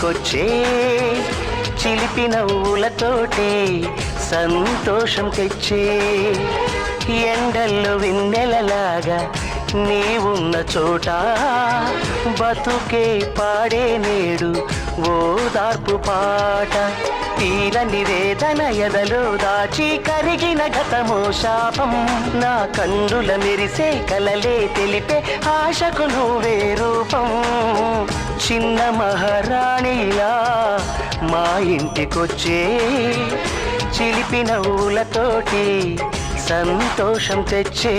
ఇంటికొచ్చే చిలిపి నవ్వులతోటి సంతోషం తెచ్చే ఎండల్లో వెన్నెలలాగా నీవున్న చోట బతుకే పాడే నేడు ఓదార్పు పాట తీరని వేదన ఎదలో దాచి కరిగిన గతమో శాపం నా కన్నుల మెరిసే కలలే తెలిపే ఆశకు నువ్వే రూపం చిన్న మహారాణిలా మా ఇంటికొచ్చే చిలిపి నవ్వులతోటి సంతోషం తెచ్చే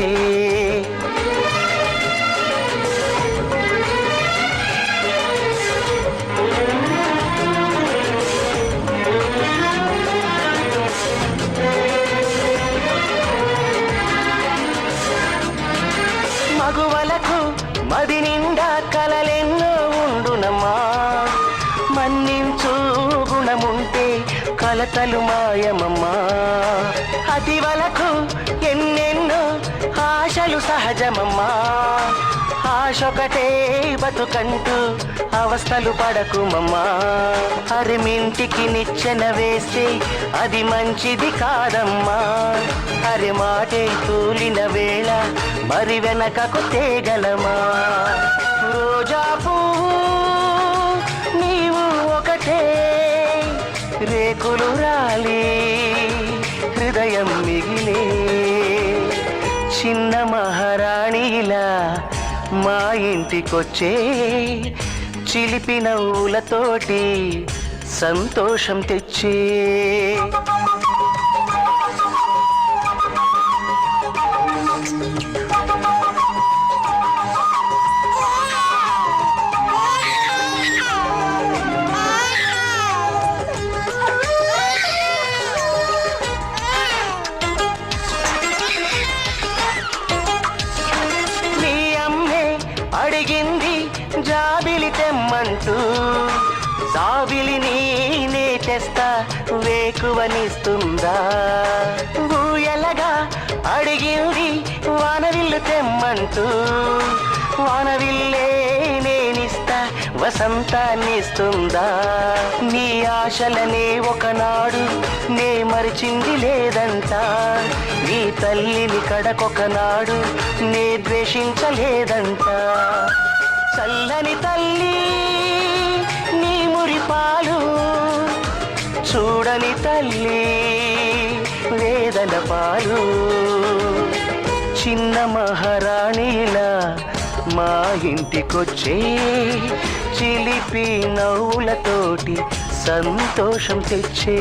మగువలకు మది నిండా కలలెన్నో ఉండునమ్మా మన్నించు గుణముంటే కలతలు మాయమమ్మా అతివలకు ఎన్నెన్నో ఆశలు సహజమమ్మా ఆశొకటే బతుకంటూ అవస్థలు పడకుమమ్మా అరిమింటికి నిచ్చెన వేస్తే అది మంచిది కాదమ్మా అరి మాటే తూలిన వేళ మరి వెనకకు తేగలమా రోజా పువ్వు నీవు ఒకటే రేకులు రాలి హృదయం మిగిలే చిన్న మహారాణిలా మా ఇంటికొచ్చే చిలిపి నవ్వులతోటి సంతోషం తెచ్చే అడిగింది జాబిలి తెమ్మంటూ జాబిలి నేనే తెస్తా వేకువనిస్తుందా ఊయలగా అడిగింది వానవిల్లు తెమ్మంటూ వానవిల్లే నేనిస్తా వసంతాన్నిస్తుందా నీ ఆశలనే ఒకనాడు నే మరిచింది లేదంట నీ తల్లిని కడకొకనాడు నే ద్వేషించలేదంట చల్లని తల్లి నీ మురిపాలు చూడని తల్లి వేదన పాలు చిన్న మహారాణిలా మా ఇంటికొచ్చే చిలిపి నవ్వులతోటి సంతోషం తెచ్చే